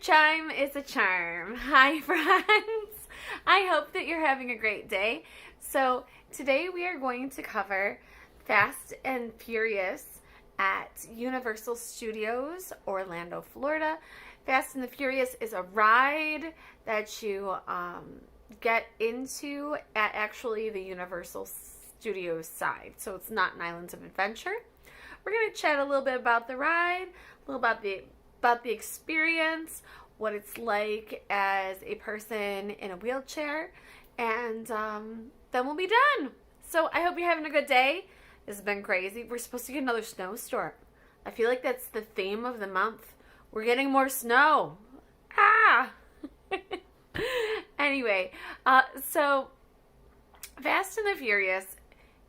Chime is a charm. Hi, friends. I hope that you're having a great day. So, today we are going to cover Fast and Furious at Universal Studios, Orlando, Florida. Fast and the Furious is a ride that you get into at actually the Universal Studios side. So, it's not an Islands of Adventure. We're going to chat a little bit about the ride, a little about the experience, what it's like as a person in a wheelchair, and then we'll be done. So I hope you're having a good day. This has been crazy. We're supposed to get another snowstorm. I feel like that's the theme of the month. We're getting more snow. Ah! Anyway, so Fast and the Furious,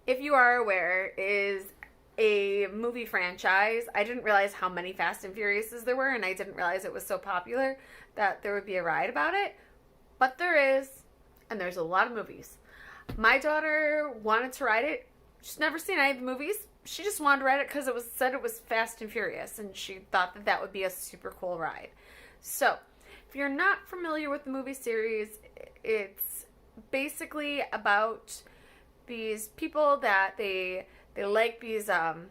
if you are aware, is a movie franchise. I didn't realize how many Fast and Furiouses there were, and I didn't realize it was so popular that there would be a ride about it. But there is, and there's a lot of movies. My daughter wanted to ride it. She's never seen any of the movies. She just wanted to ride it because it said it was Fast and Furious, and she thought that would be a super cool ride. So, if you're not familiar with the movie series, it's basically about these people that they like these, and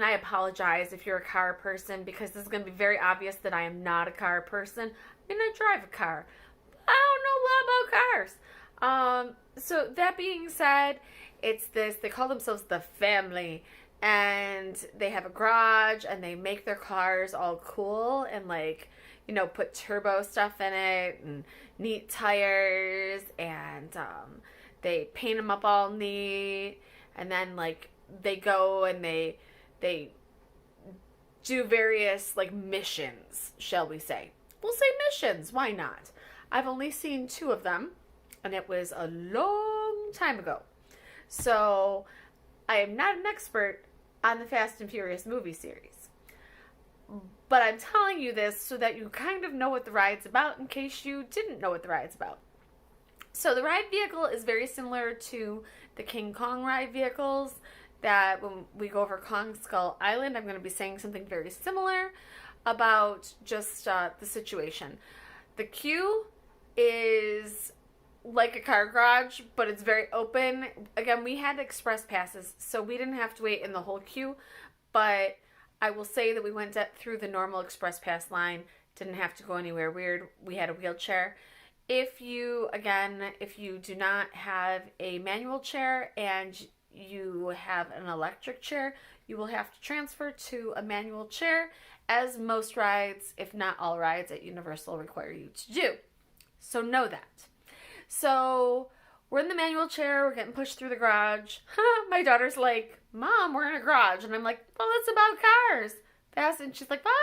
I apologize if you're a car person, because this is going to be very obvious that I am not a car person. I mean, I drive a car. I don't know a lot about cars. So that being said, they call themselves the family, and they have a garage, and they make their cars all cool, and put turbo stuff in it, and neat tires, and they paint them up all neat, and then they go and they do various missions, shall we say. We'll say missions, why not? I've only seen 2 of them, and it was a long time ago. So I am not an expert on the Fast and Furious movie series. But I'm telling you this so that you kind of know what the ride's about in case you didn't know what the ride's about. So the ride vehicle is very similar to the King Kong ride vehicles that when we go over Kong Skull Island, I'm going to be saying something very similar about just the situation. The queue is like a car garage, but it's very open. Again, we had express passes, so we didn't have to wait in the whole queue, but I will say that we went through the normal express pass line, didn't have to go anywhere weird. We had a wheelchair. If you do not have a manual chair and you have an electric chair, you will have to transfer to a manual chair, as most rides, if not all rides at Universal, require you to do. So know that. So we're in the manual chair, we're getting pushed through the garage. My daughter's like, Mom, we're in a garage. And I'm like, well, it's about cars. Fast. And she's like, what?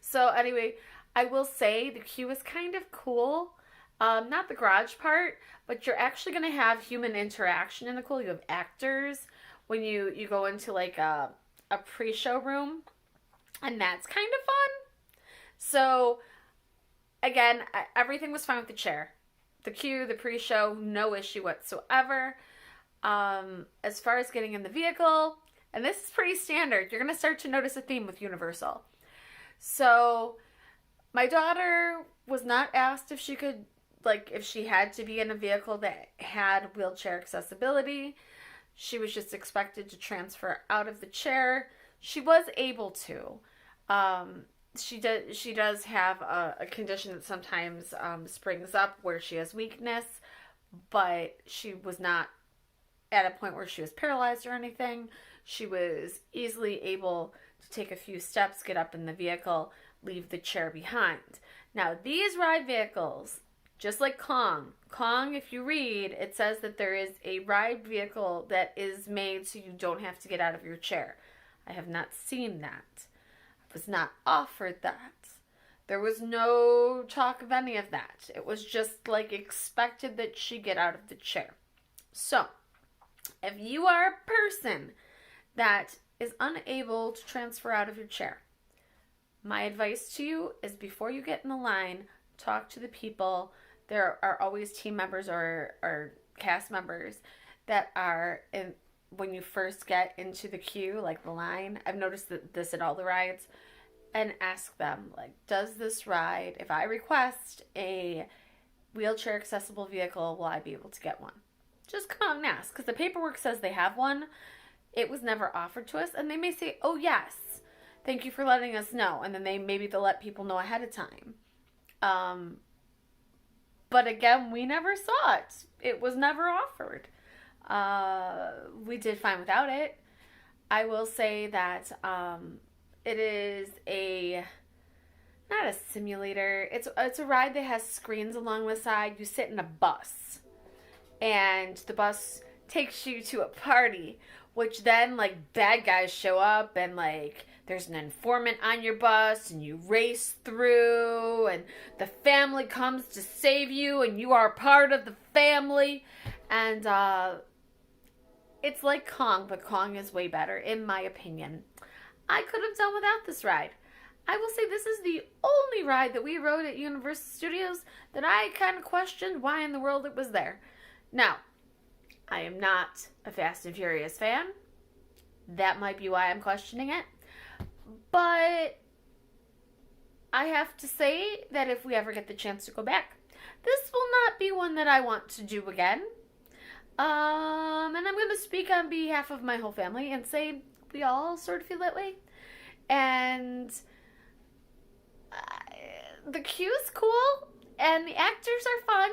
So anyway, I will say the queue is kind of cool. Not the garage part, but you're actually going to have human interaction in the queue. You have actors when you go into a pre-show room, and that's kind of fun. So again, everything was fine with the chair. The queue, the pre-show, no issue whatsoever. As far as getting in the vehicle, and this is pretty standard, you're going to start to notice a theme with Universal. So my daughter was not asked if she could, if she had to be in a vehicle that had wheelchair accessibility. She was just expected to transfer out of the chair. She was able to. She does have a condition that sometimes springs up where she has weakness, but she was not at a point where she was paralyzed or anything. She was easily able to take a few steps, get up in the vehicle, leave the chair behind. Now, these ride vehicles, just like Kong, if you read, it says that there is a ride vehicle that is made so you don't have to get out of your chair. I have not seen that. I was not offered that. There was no talk of any of that. It was just expected that she get out of the chair. So, if you are a person that is unable to transfer out of your chair, my advice to you is before you get in the line, talk to the people. There are always team members or cast members that are in when you first get into the queue, the line. I've noticed this at all the rides. and ask them, like, does this ride, if I request a wheelchair accessible vehicle, will I be able to get one? Just come out and ask, because the paperwork says they have one. It was never offered to us, and they may say, oh yes, thank you for letting us know, and then they'll let people know ahead of time. But again, we never saw it. It was never offered. We did fine without it. I will say that it is not a simulator. It's a ride that has screens along the side. You sit in a bus, and the bus takes you to a party, which then, like, bad guys show up, and, like, there's an informant on your bus, and you race through, and the family comes to save you, and you are part of the family. And it's like Kong, but Kong is way better, in my opinion. I could have done without this ride. I will say this is the only ride that we rode at Universal Studios that I kind of questioned why in the world it was there. Now, I am not a Fast and Furious fan. That might be why I'm questioning it. But I have to say that if we ever get the chance to go back, this will not be one that I want to do again. And I'm going to speak on behalf of my whole family and say we all sort of feel that way. And the queue's cool, and the actors are fun.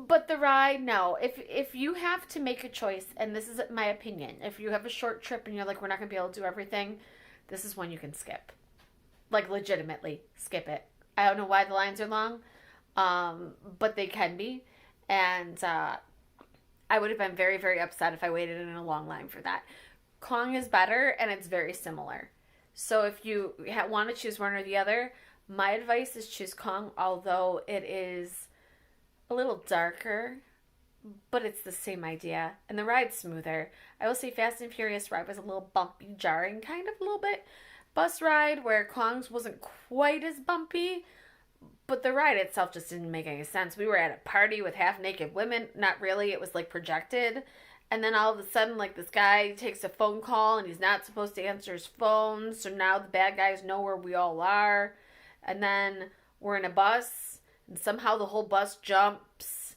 But the ride, no. If you have to make a choice, and this is my opinion, if you have a short trip and you're like, we're not going to be able to do everything, this is one you can skip. Like, legitimately, skip it. I don't know why the lines are long, but they can be. And I would have been very, very upset if I waited in a long line for that. Kong is better, and it's very similar. So if you want to choose one or the other, my advice is choose Kong, although it is a little darker, but it's the same idea, and the ride's smoother. I will say Fast and Furious ride was a little bumpy, jarring, kind of a little bit. Bus ride, where Kong's wasn't quite as bumpy, but the ride itself just didn't make any sense. We were at a party with half-naked women. Not really. It was, like, projected. And then all of a sudden, like, this guy takes a phone call, and he's not supposed to answer his phone, so now the bad guys know where we all are. And then we're in a bus, and somehow the whole bus jumps.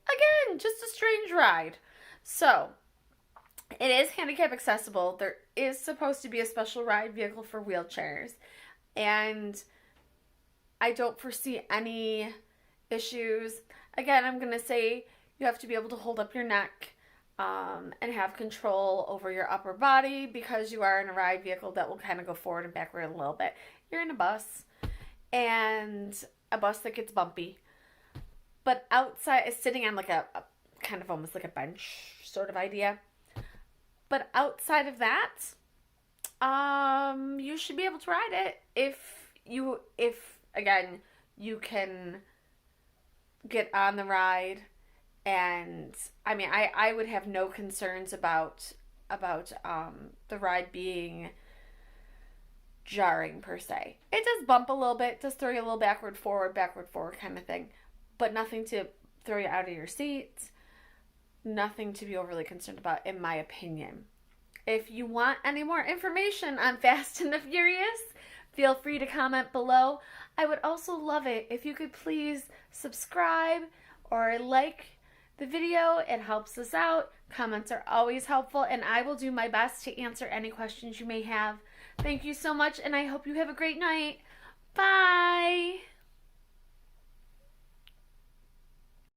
Again, just a strange ride. So, it is handicap accessible. There is supposed to be a special ride vehicle for wheelchairs. And I don't foresee any issues. Again, I'm going to say you have to be able to hold up your neck and have control over your upper body, because you are in a ride vehicle that will kind of go forward and backward a little bit. You're in a bus, and a bus that gets bumpy. But outside is sitting on like a kind of almost like a bench sort of idea. But outside of that, you should be able to ride it if again, you can get on the ride. And I mean, I would have no concerns about the ride being jarring per se. It does bump a little bit, does throw you a little backward, forward kind of thing, but nothing to throw you out of your seat. Nothing to be overly concerned about, in my opinion. If you want any more information on Fast and the Furious, feel free to comment below. I would also love it if you could please subscribe or like the video. It helps us out. Comments are always helpful, and I will do my best to answer any questions you may have. Thank you so much, and I hope you have a great night.